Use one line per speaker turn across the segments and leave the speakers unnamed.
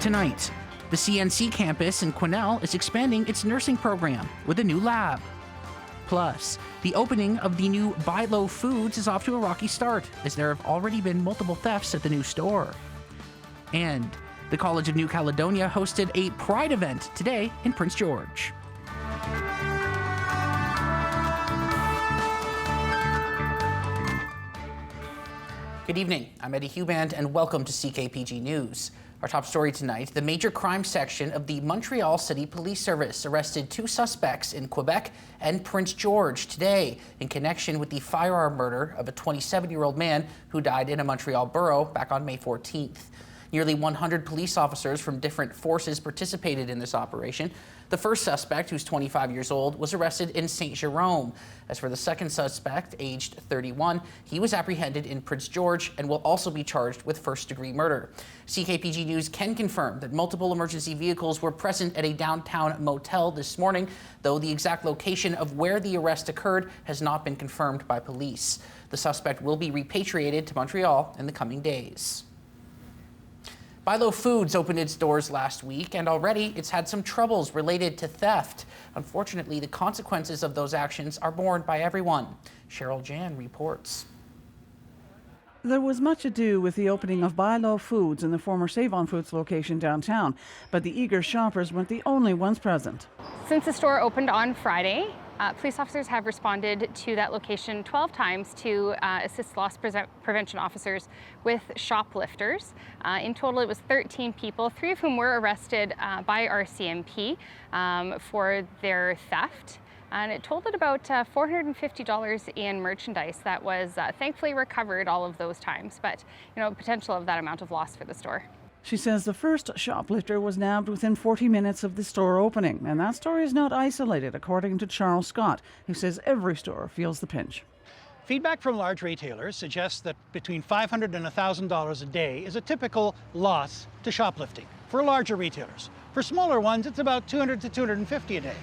Tonight, the CNC campus in Quesnel is expanding its nursing program with a new lab. Plus, the opening of the new Buy Low Foods is off to a rocky start, as there have already been multiple thefts at the new store. And the College of New Caledonia hosted a Pride event today in Prince George. Good evening, I'm Eddie Huband and welcome to CKPG News. Our top story tonight, the major crime section of the Montreal City Police Service arrested 2 suspects in Quebec and Prince George today in connection with the firearm murder of a 27-year-old man who died in a Montreal borough back on May 14th. Nearly 100 police officers from different forces participated in this operation. The first suspect, who's 25 years old, was arrested in St. Jerome. As for the second suspect, aged 31, he was apprehended in Prince George and will also be charged with first-degree murder. CKPG News can confirm that multiple emergency vehicles were present at a downtown motel this morning, though the exact location of where the arrest occurred has not been confirmed by police. The suspect will be repatriated to Montreal in the coming days. Buy Low Foods opened its doors last week, and already it's had some troubles related to theft. Unfortunately, the consequences of those actions are borne by everyone. Cheryl Jan reports.
There was much ado with the opening of Buy Low Foods in the former Save-On Foods location downtown, but the eager shoppers weren't the only ones present.
Since the store opened on Friday, police officers have responded to that location 12 times to assist loss prevention officers with shoplifters. In total, it was 13 people, 3 of whom were arrested by RCMP for their theft. And it totaled about $450 in merchandise that was thankfully recovered all of those times, but potential of that amount of loss for the store.
She says the first shoplifter was nabbed within 40 minutes of the store opening. And that story is not isolated, according to Charles Scott, who says every store feels the pinch.
Feedback from large retailers suggests that between $500 and $1,000 a day is a typical loss to shoplifting for larger retailers. For smaller ones, it's about $200 to $250 a day.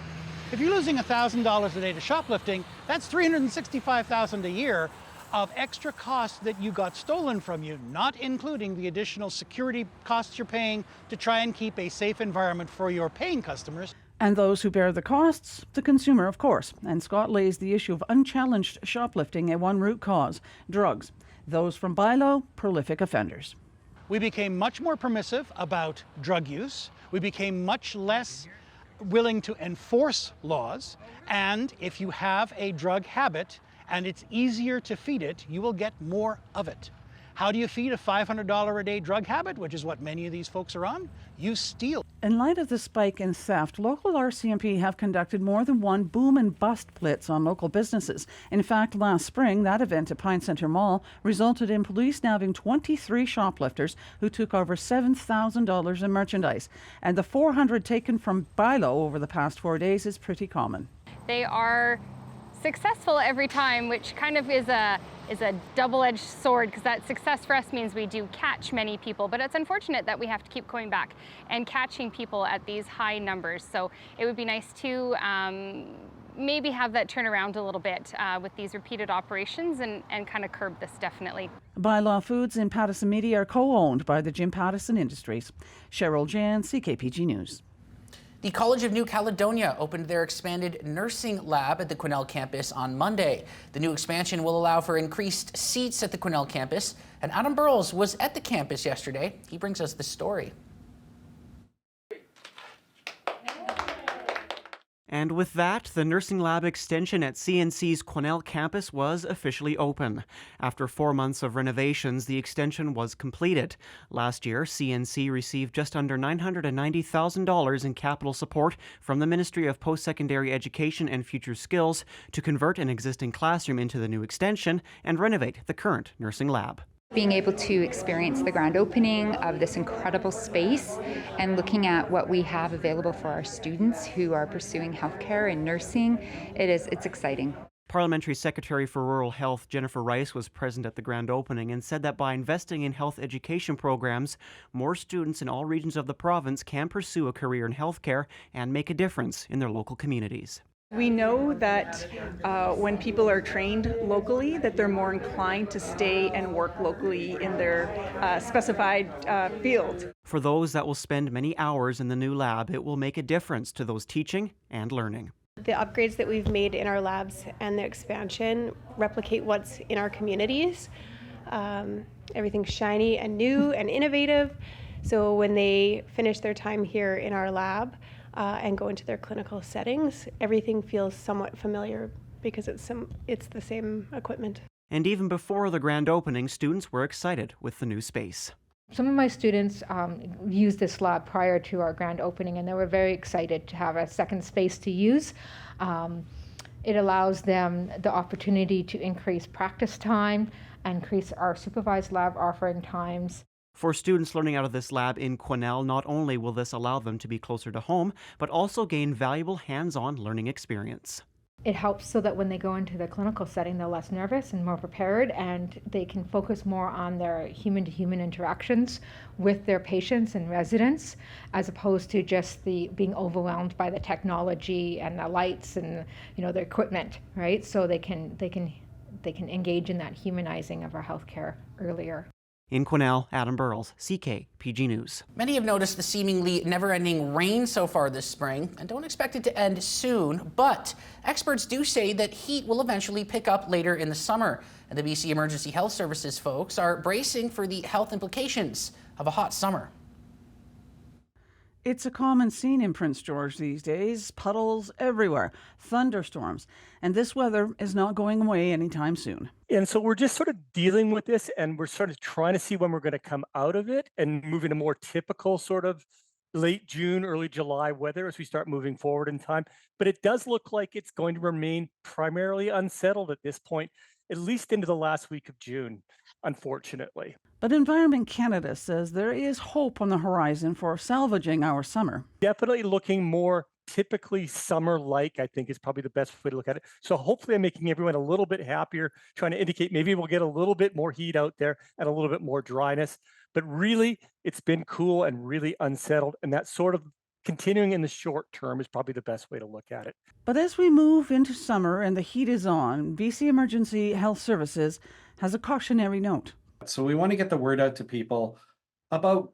If you're losing $1,000 a day to shoplifting, that's $365,000 a year of extra costs that you got stolen from you, not including the additional security costs you're paying to try and keep a safe environment for your paying customers.
And those who bear the costs? The consumer, of course. And Scott lays the issue of unchallenged shoplifting at one root cause: drugs. Those from Buy Low, prolific offenders.
We became much more permissive about drug use. We became much less willing to enforce laws. And if you have a drug habit, and it's easier to feed it, you will get more of it. How do you feed a $500 a day drug habit, which is what many of these folks are on? You steal.
In light of the spike in theft, local RCMP have conducted more than one boom and bust blitz on local businesses. In fact, last spring, that event at Pine Centre Mall resulted in police nabbing 23 shoplifters who took over $7,000 in merchandise. And the 400 taken from Buy Low over the past 4 days is pretty common.
They are successful every time, which kind of is a double-edged sword, because that success for us means we do catch many people, but it's unfortunate that we have to keep going back and catching people at these high numbers. So it would be nice to maybe have that turn around a little bit with these repeated operations and kind of curb this, definitely.
Buy Low Foods in Pattison Media are co-owned by the Jim Pattison Industries. Cheryl Jan, CKPG News.
The College of New Caledonia opened their expanded nursing lab at the Quesnel campus on Monday. The new expansion will allow for increased seats at the Quesnel campus, and Adam Burles was at the campus yesterday. He brings us this story.
And with that, the nursing lab extension at CNC's Quesnel campus was officially open. After 4 months of renovations, the extension was completed. Last year, CNC received just under $990,000 in capital support from the Ministry of Post-Secondary Education and Future Skills to convert an existing classroom into the new extension and renovate the current nursing lab.
Being able to experience the grand opening of this incredible space and looking at what we have available for our students who are pursuing healthcare and nursing, it's exciting.
Parliamentary Secretary for Rural Health Jennifer Rice was present at the grand opening and said that by investing in health education programs, more students in all regions of the province can pursue a career in healthcare and make a difference in their local communities.
We know that when people are trained locally, that they're more inclined to stay and work locally in their specified field.
For those that will spend many hours in the new lab, it will make a difference to those teaching and learning.
The upgrades that we've made in our labs and the expansion replicate what's in our communities. Everything's shiny and new and innovative. So when they finish their time here in our lab and go into their clinical settings, everything feels somewhat familiar because it's the same equipment.
And even before the grand opening, students were excited with the new space.
Some of my students used this lab prior to our grand opening, and they were very excited to have a second space to use. It allows them the opportunity to increase practice time, increase our supervised lab offering times.
For students learning out of this lab in Quesnel, not only will this allow them to be closer to home, but also gain valuable hands-on learning experience.
It helps so that when they go into the clinical setting, they're less nervous and more prepared, and they can focus more on their human-to-human interactions with their patients and residents, as opposed to just being overwhelmed by the technology and the lights and the equipment, right? So they can engage in that humanizing of our healthcare earlier.
In Quesnel, Adam Burles, CKPG News.
Many have noticed the seemingly never-ending rain so far this spring and don't expect it to end soon, but experts do say that heat will eventually pick up later in the summer, and the BC Emergency Health Services folks are bracing for the health implications of a hot summer.
It's a common scene in Prince George these days, puddles everywhere, thunderstorms, and this weather is not going away anytime soon.
And so we're just sort of dealing with this, and we're sort of trying to see when we're going to come out of it and move into more typical sort of late June, early July weather as we start moving forward in time. But it does look like it's going to remain primarily unsettled at this point, at least into the last week of June, unfortunately.
But Environment Canada says there is hope on the horizon for salvaging our summer.
Definitely looking more typically summer-like, I think, is probably the best way to look at it. So hopefully I'm making everyone a little bit happier, trying to indicate maybe we'll get a little bit more heat out there and a little bit more dryness. But really, it's been cool and really unsettled, and that sort of continuing in the short term is probably the best way to look at it.
But as we move into summer and the heat is on, BC Emergency Health Services has a cautionary note.
So we want to get the word out to people about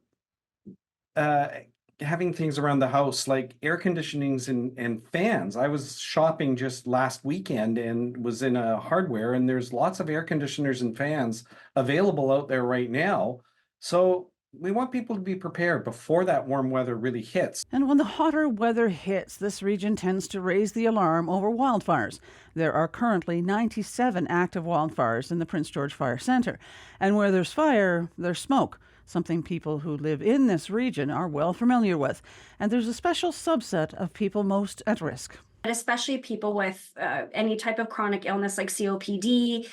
having things around the house like air conditionings and fans. I was shopping just last weekend and was in a hardware, and there's lots of air conditioners and fans available out there right now. So we want people to be prepared before that warm weather really hits.
And when the hotter weather hits, this region tends to raise the alarm over wildfires. There are currently 97 active wildfires in the Prince George Fire Centre. And where there's fire, there's smoke, something people who live in this region are well familiar with. And there's a special subset of people most at risk.
Especially people with any type of chronic illness like COPD,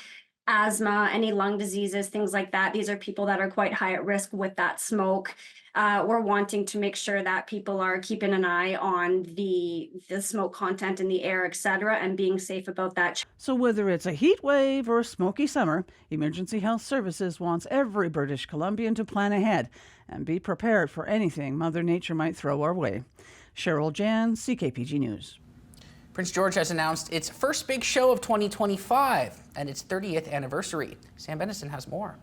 asthma, any lung diseases, things like that. These are people that are quite high at risk with that smoke. We're wanting to make sure that people are keeping an eye on the smoke content in the air, etc., and being safe about that.
So whether it's a heat wave or a smoky summer, Emergency Health Services wants every British Columbian to plan ahead and be prepared for anything Mother Nature might throw our way. Cheryl Jan, CKPG News.
Prince George has announced its first big show of 2025 and its 30th anniversary. Sam Bennison has more.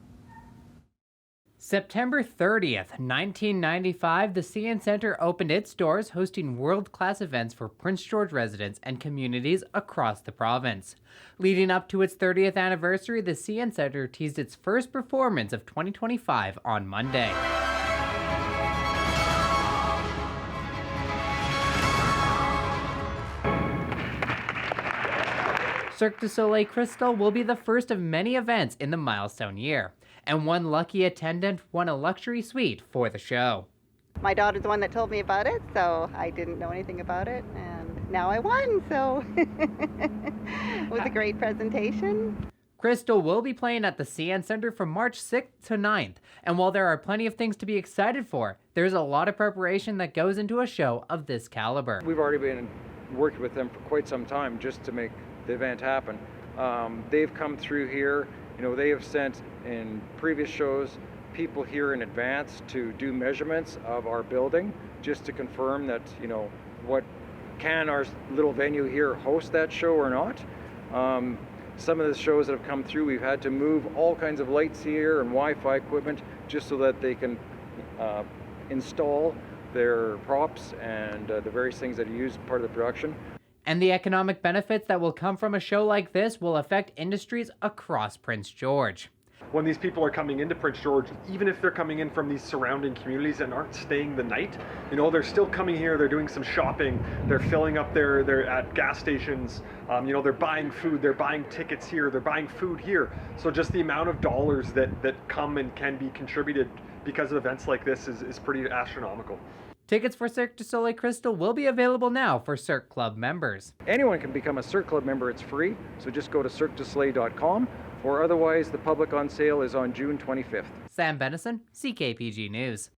September 30th, 1995, the CN Centre opened its doors, hosting world-class events for Prince George residents and communities across the province. Leading up to its 30th anniversary, the CN Centre teased its first performance of 2025 on Monday. Cirque du Soleil Crystal will be the first of many events in the milestone year, and one lucky attendant won a luxury suite for the show.
My daughter's the one that told me about it, so I didn't know anything about it, and now I won, so it was a great presentation.
Crystal will be playing at the CN Centre from March 6th to 9th, and while there are plenty of things to be excited for, there's a lot of preparation that goes into a show of this caliber.
We've already been working with them for quite some time just to make the event happen. They've come through here, they have sent in previous shows people here in advance to do measurements of our building just to confirm that, what can our little venue here host that show or not? Some of the shows that have come through, we've had to move all kinds of lights here and Wi-Fi equipment just so that they can install their props and the various things that are used part of the production.
And the economic benefits that will come from a show like this will affect industries across Prince George.
When these people are coming into Prince George, even if they're coming in from these surrounding communities and aren't staying the night, they're still coming here, they're doing some shopping, they're filling up they're at gas stations, they're buying food, they're buying tickets here, they're buying food here. So just the amount of dollars that come and can be contributed because of events like this is pretty astronomical.
Tickets for Cirque du Soleil Crystal will be available now for Cirque Club members.
Anyone can become a Cirque Club member, it's free, so just go to cirquedusoleil.com, or otherwise the public on sale is on June 25th.
Sam Benison, CKPG News.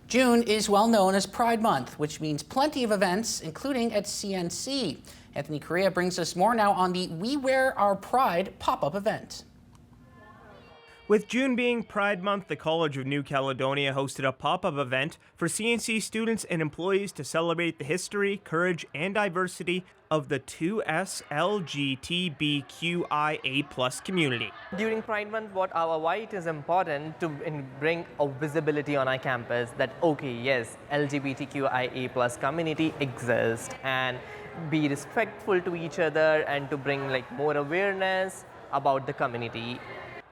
June is well known as Pride Month, which means plenty of events, including at CNC. Anthony Correa brings us more now on the We Wear Our Pride pop-up event.
With June being Pride Month, the College of New Caledonia hosted a pop-up event for CNC students and employees to celebrate the history, courage, and diversity of the 2S LGBTQIA+ community.
During Pride Month, why it is important to bring a visibility on our campus that, okay, yes, LGBTQIA+ community exists, and be respectful to each other and to bring more awareness about the community.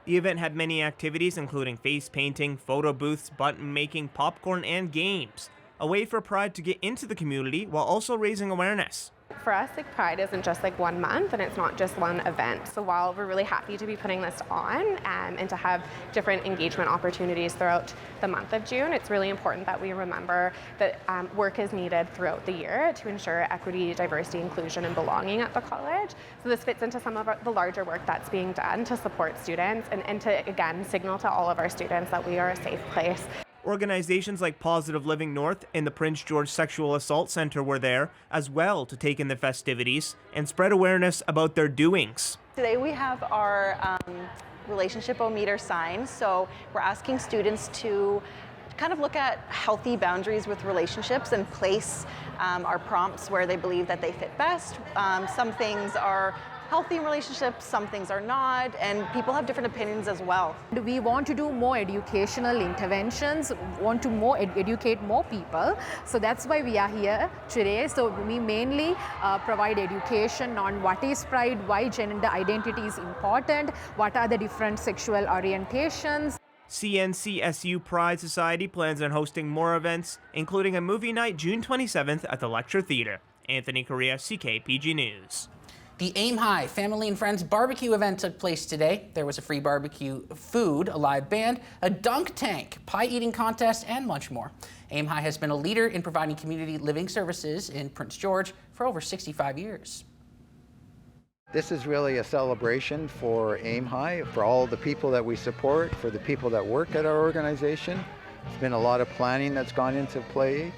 The event had many activities, including face painting, photo booths, button making, popcorn, and games. A way for Pride to get into the community while also raising awareness.
For us, Pride isn't just 1 month, and it's not just one event. So while we're really happy to be putting this on and to have different engagement opportunities throughout the month of June, it's really important that we remember that work is needed throughout the year to ensure equity, diversity, inclusion, and belonging at the college. So this fits into some of the larger work that's being done to support students and to, again, signal to all of our students that we are a safe place.
Organizations like Positive Living North and the Prince George Sexual Assault Center were there as well to take in the festivities and spread awareness about their doings.
Today we have our relationship-o-meter sign, so we're asking students to kind of look at healthy boundaries with relationships and place our prompts where they believe that they fit best. Some things are healthy relationships, some things are not, and people have different opinions as well.
We want to do more educational interventions, want to educate more people. So that's why we are here today. So we mainly provide education on what is pride, why gender identity is important, what are the different sexual orientations.
CNCSU Pride Society plans on hosting more events, including a movie night June 27th at the Lecture Theatre. Anthony Correa, CKPG News.
The Aim High Family and Friends barbecue event took place today. There was a free barbecue food, a live band, a dunk tank, pie eating contest, and much more. Aim High has been a leader in providing community living services in Prince George for over 65 years.
This is really a celebration for Aim High, for all the people that we support, for the people that work at our organization. There's been a lot of planning that's gone into play.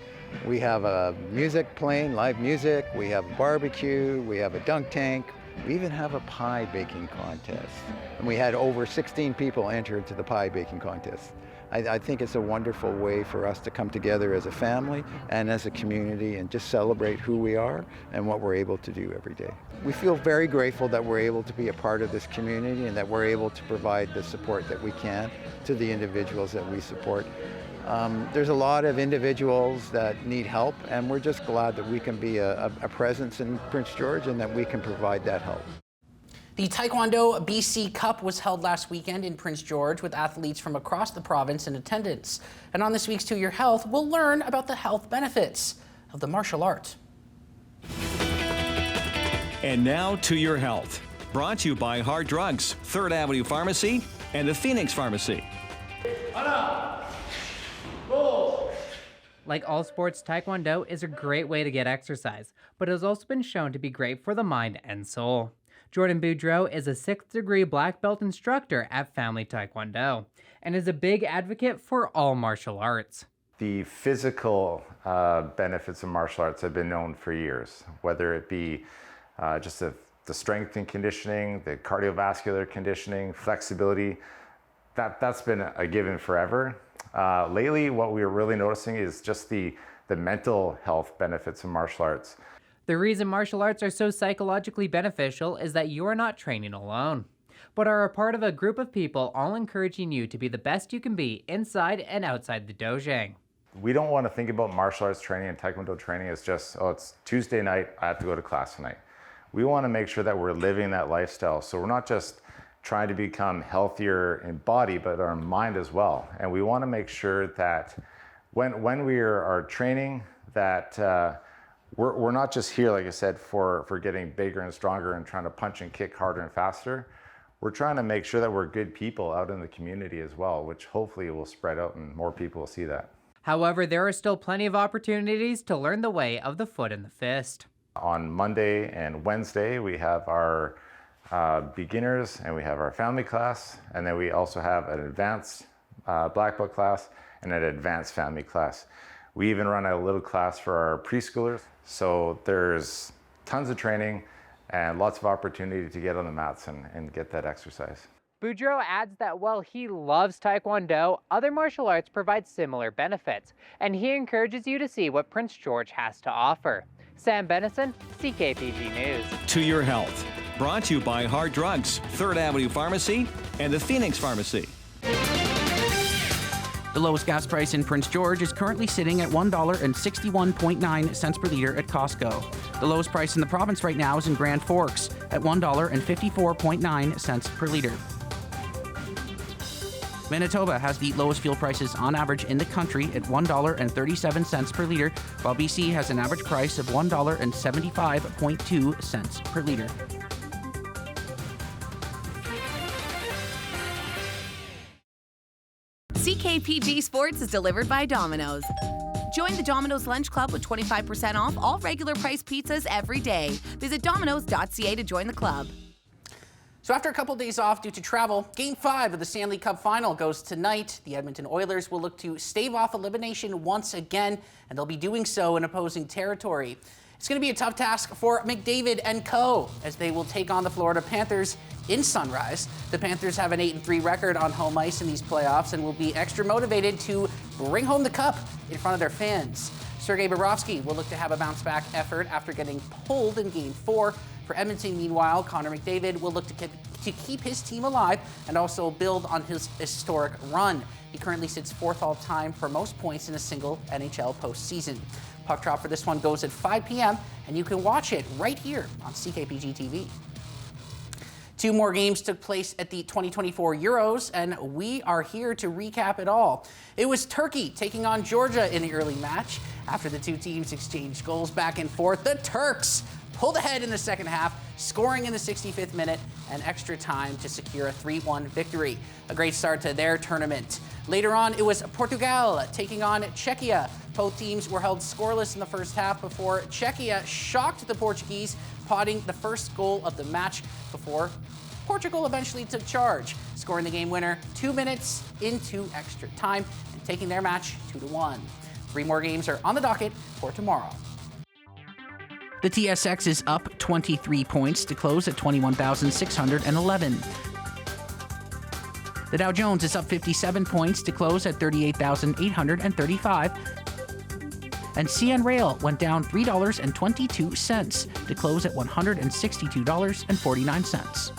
We have music playing, live music, we have a barbecue, we have a dunk tank, we even have a pie baking contest. And we had over 16 people enter into the pie baking contest. I think it's a wonderful way for us to come together as a family and as a community and just celebrate who we are and what we're able to do every day. We feel very grateful that we're able to be a part of this community and that we're able to provide the support that we can to the individuals that we support. There's a lot of individuals that need help, and we're just glad that we can be a presence in Prince George and that we can provide that help.
The Taekwondo BC Cup was held last weekend in Prince George with athletes from across the province in attendance. And on this week's To Your Health, we'll learn about the health benefits of the martial art.
And now To Your Health, brought to you by Hard Drugs, 3rd Avenue Pharmacy, and the Phoenix Pharmacy.
Like all sports, Taekwondo is a great way to get exercise, but it has also been shown to be great for the mind and soul. Jordan Boudreau is a 6th degree black belt instructor at Family Taekwondo and is a big advocate for all martial arts.
The physical benefits of martial arts have been known for years, whether it be just the strength and conditioning, the cardiovascular conditioning, flexibility. That's been a given forever. Lately, what we are really noticing is just the the mental health benefits of martial arts.
The reason martial arts are so psychologically beneficial is that you are not training alone, but are a part of a group of people all encouraging you to be the best you can be inside and outside the dojang.
We don't want to think about martial arts training and taekwondo training as just, oh, it's Tuesday night, I have to go to class tonight. We want to make sure that we're living that lifestyle. So we're not just trying to become healthier in body, but our mind as well. And we want to make sure that when we are training, that we're not just here, like I said, for getting bigger and stronger and trying to punch and kick harder and faster. We're trying to make sure that we're good people out in the community as well, which hopefully will spread out and more people will see that.
However, there are still plenty of opportunities to learn the way of the foot and the fist.
On Monday and Wednesday, we have our beginners and we have our family class, and then we also have an advanced black belt class and an advanced family class. We even run a little class for our preschoolers. So there's tons of training and lots of opportunity to get on the mats and get that exercise.
Boudreau adds that while he loves Taekwondo, other martial arts provide similar benefits, and he encourages you to see what Prince George has to offer. Sam Benison, CKPG News.
To your health. Brought to you by Hard Drugs, 3rd Avenue Pharmacy, and the Phoenix Pharmacy.
The lowest gas price in Prince George is currently sitting at $1.61.9 per liter at Costco. The lowest price in the province right now is in Grand Forks at $1.54.9 per liter. Manitoba has the lowest fuel prices on average in the country at $1.37 per liter, while BC has an average price of $1.75.2 per liter.
CKPG Sports is delivered by Domino's. Join the Domino's Lunch Club with 25% off all regular price pizzas every day. Visit domino's.ca to join the club.
So after a couple days off due to travel, Game 5 of the Stanley Cup Final goes tonight. The Edmonton Oilers will look to stave off elimination once again, and they'll be doing so in opposing territory. It's going to be a tough task for McDavid and co. as they will take on the Florida Panthers in Sunrise. The Panthers have an 8-3 record on home ice in these playoffs and will be extra motivated to bring home the cup in front of their fans. Sergei Bobrovsky will look to have a bounce-back effort after getting pulled in Game 4. For Edmonton, meanwhile, Connor McDavid will look to keep his team alive and also build on his historic run. He currently sits 4th all-time for most points in a single NHL postseason. Puck drop for this one goes at 5 p.m., and you can watch it right here on CKPG TV. 2 more games took place at the 2024 Euros, and we are here to recap it all. It was Turkey taking on Georgia in the early match. After the two teams exchanged goals back and forth, the Turks pulled ahead in the second half, scoring in the 65th minute and extra time to secure a 3-1 victory. A great start to their tournament. Later on, it was Portugal taking on Czechia. Both teams were held scoreless in the first half before Czechia shocked the Portuguese, potting the first goal of the match before Portugal eventually took charge, scoring the game winner 2 minutes into extra time and taking their match 2-1. 3 more games are on the docket for tomorrow. The TSX is up 23 points to close at 21,611. The Dow Jones is up 57 points to close at 38,835. And CN Rail went down $3.22 to close at $162.49.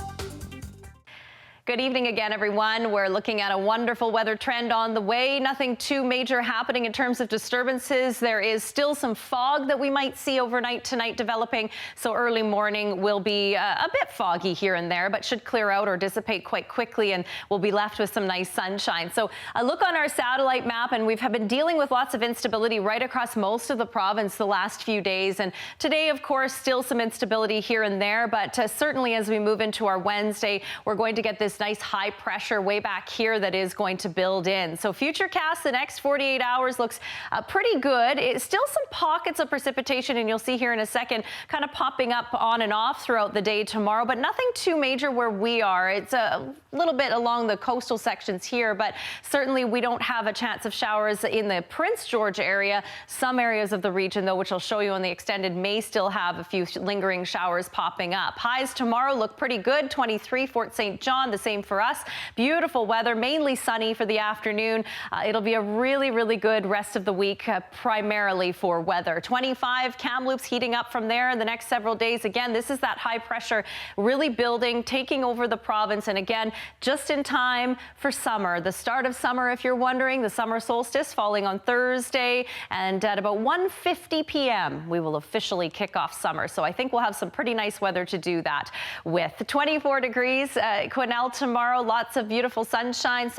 Good evening again, everyone. We're looking at a wonderful weather trend on the way. Nothing too major happening in terms of disturbances. There is still some fog that we might see overnight tonight developing, so early morning will be a bit foggy here and there, but should clear out or dissipate quite quickly, and we'll be left with some nice sunshine. So a look on our satellite map, and we've been dealing with lots of instability right across most of the province the last few days, and today, of course, still some instability here and there, but certainly as we move into our Wednesday, we're going to get this nice high pressure way back here that is going to build in. So Futurecast the next 48 hours looks pretty good. It's still some pockets of precipitation, and you'll see here in a second kind of popping up on and off throughout the day tomorrow, but nothing too major where we are. It's a little bit along the coastal sections here, but certainly we don't have a chance of showers in the Prince George area. Some areas of the region, though, which I'll show you on the extended, may still have a few lingering showers popping up. Highs tomorrow look pretty good. 23 Fort St. John, the same for us. Beautiful weather, mainly sunny for the afternoon. It'll be a really, really good rest of the week, primarily for weather. 25 Kamloops heating up from there in the next several days. Again, this is that high pressure really building, taking over the province. And again, just in time for summer. The start of summer, if you're wondering, the summer solstice falling on Thursday. And at about 1:50 p.m., we will officially kick off summer. So I think we'll have some pretty nice weather to do that with. 24 degrees, Quesnel tomorrow, lots of beautiful sunshine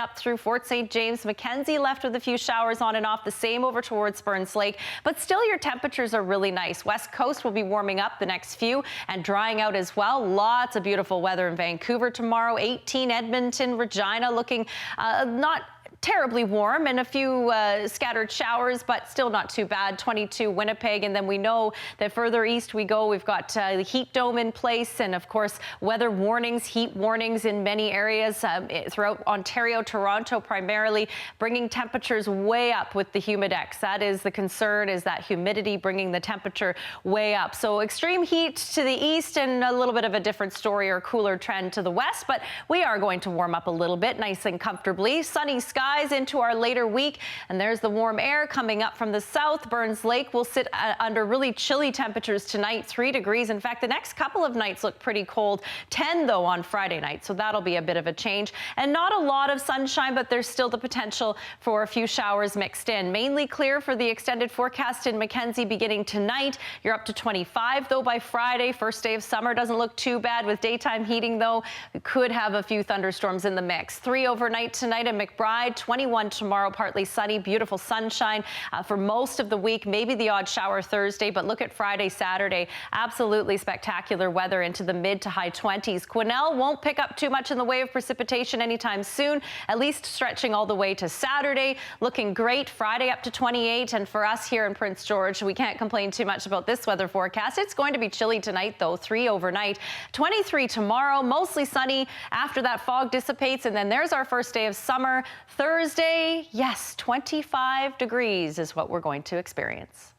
up through Fort St. James. Mackenzie left with a few showers on and off, the same over towards Burns Lake, but still your temperatures are really nice. West Coast will be warming up the next few and drying out as well. Lots of beautiful weather in Vancouver tomorrow, 18 Edmonton, Regina looking not terribly warm and a few scattered showers, but still not too bad. 22 Winnipeg, and then we know that further east we go, we've got the heat dome in place, and of course weather warnings, heat warnings in many areas throughout Ontario, Toronto primarily, bringing temperatures way up with the humidex. That is the concern, is that humidity bringing the temperature way up. So extreme heat to the east and a little bit of a different story or cooler trend to the west, but we are going to warm up a little bit, nice and comfortably. Sunny skies into our later week, and there's the warm air coming up from the south. Burns Lake will sit under really chilly temperatures tonight, 3 degrees. In fact, the next couple of nights look pretty cold, 10 though on Friday night, so that'll be a bit of a change. And not a lot of sunshine, but there's still the potential for a few showers mixed in. Mainly clear for the extended forecast in Mackenzie beginning tonight. You're up to 25 though by Friday. First day of summer doesn't look too bad with daytime heating though. We could have a few thunderstorms in the mix. 3 overnight tonight in McBride, 21 tomorrow, partly sunny, beautiful sunshine for most of the week, maybe the odd shower Thursday, but look at Friday, Saturday, absolutely spectacular weather into the mid to high 20s. Quesnel won't pick up too much in the way of precipitation anytime soon, at least stretching all the way to Saturday, looking great. Friday up to 28, and for us here in Prince George, we can't complain too much about this weather forecast. It's going to be chilly tonight though, 3 overnight, 23 tomorrow, mostly sunny after that fog dissipates, and then there's our first day of summer. Thursday, yes, 25 degrees is what we're going to experience.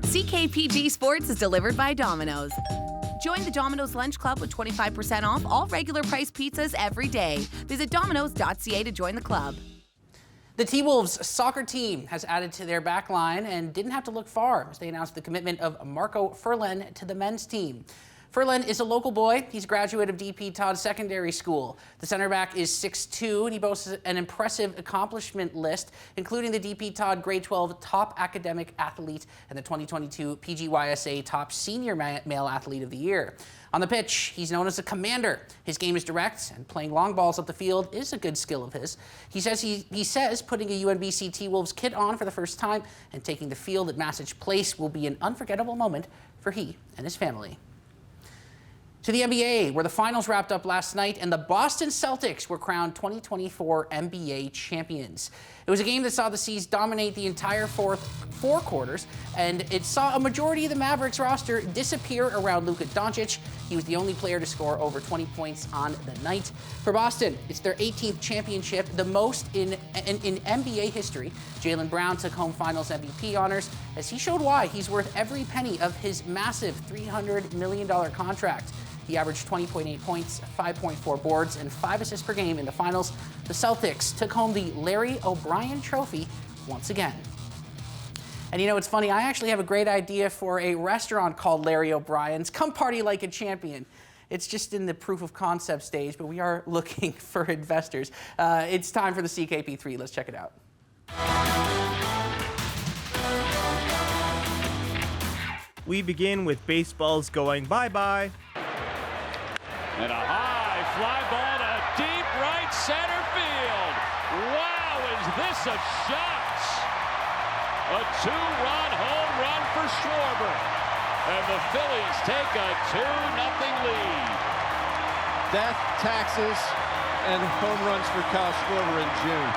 CKPG Sports is delivered by Domino's. Join the Domino's Lunch Club with 25% off all regular price pizzas every day. Visit domino's.ca to join the club.
The T-Wolves soccer team has added to their back line and didn't have to look far as they announced the commitment of Marco Furlan to the men's team. Furlan is a local boy. He's a graduate of DP Todd Secondary School. The center back is 6'2", and he boasts an impressive accomplishment list, including the DP Todd Grade 12 Top Academic Athlete and the 2022 PGYSA Top Senior Male Athlete of the Year. On the pitch, he's known as a commander. His game is direct, and playing long balls up the field is a good skill of his. He says putting a UNBC T-Wolves kit on for the first time and taking the field at Massage Place will be an unforgettable moment for he and his family. To the NBA, where the finals wrapped up last night and the Boston Celtics were crowned 2024 NBA champions. It was a game that saw the C's dominate the entire four quarters, and it saw a majority of the Mavericks roster disappear around Luka Doncic. He was the only player to score over 20 points on the night. For Boston, it's their 18th championship, the most in NBA history. Jaylen Brown took home Finals MVP honors as he showed why he's worth every penny of his massive $300 million contract. He averaged 20.8 points, 5.4 boards, and 5 assists per game in the finals. The Celtics took home the Larry O'Brien Trophy once again. And you know, it's funny, I actually have a great idea for a restaurant called Larry O'Brien's. Come party like a champion. It's just in the proof of concept stage, but we are looking for investors. It's time for the CKP3. Let's check it out.
We begin with baseballs going bye-bye.
And a high fly ball to deep right center field. Wow, is this a shot? A 2-run home run for Schwarber. And the Phillies take a 2-0 lead.
Death, taxes, and home runs for Kyle Schwarber in June.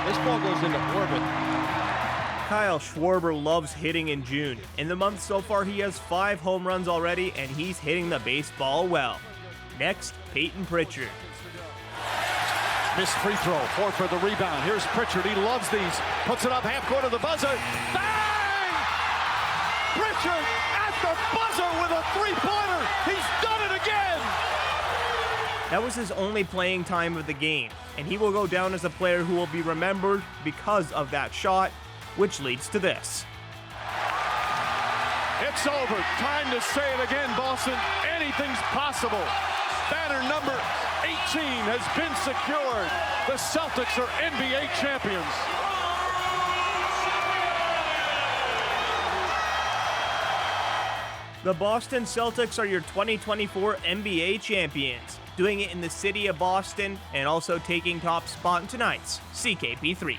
This ball goes into orbit.
Kyle Schwarber loves hitting in June. In the month so far, he has 5 home runs already, and he's hitting the baseball well. Next, Peyton Pritchard.
Missed free throw, fourth for the rebound. Here's Pritchard, he loves these. Puts it up half court of the buzzer. Bang! Pritchard at
the buzzer with a three-pointer. He's done it again.
That was his only playing time of the game, and he will go down as a player who will be remembered because of that shot, which leads to this.
It's over. Time to say it again, Boston. Anything's possible. Banner number 18 has been secured. The Celtics are NBA champions.
The Boston Celtics are your 2024 NBA champions, doing it in the city of Boston and also taking top spot in tonight's CKP3.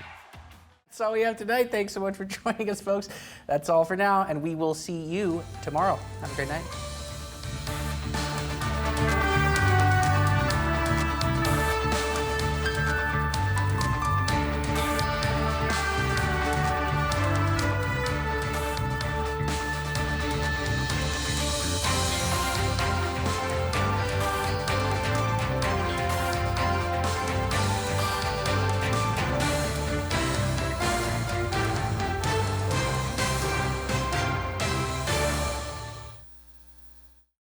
That's all we have tonight. Thanks so much for joining us, folks. That's all for now, and we will see you tomorrow. Have a great night.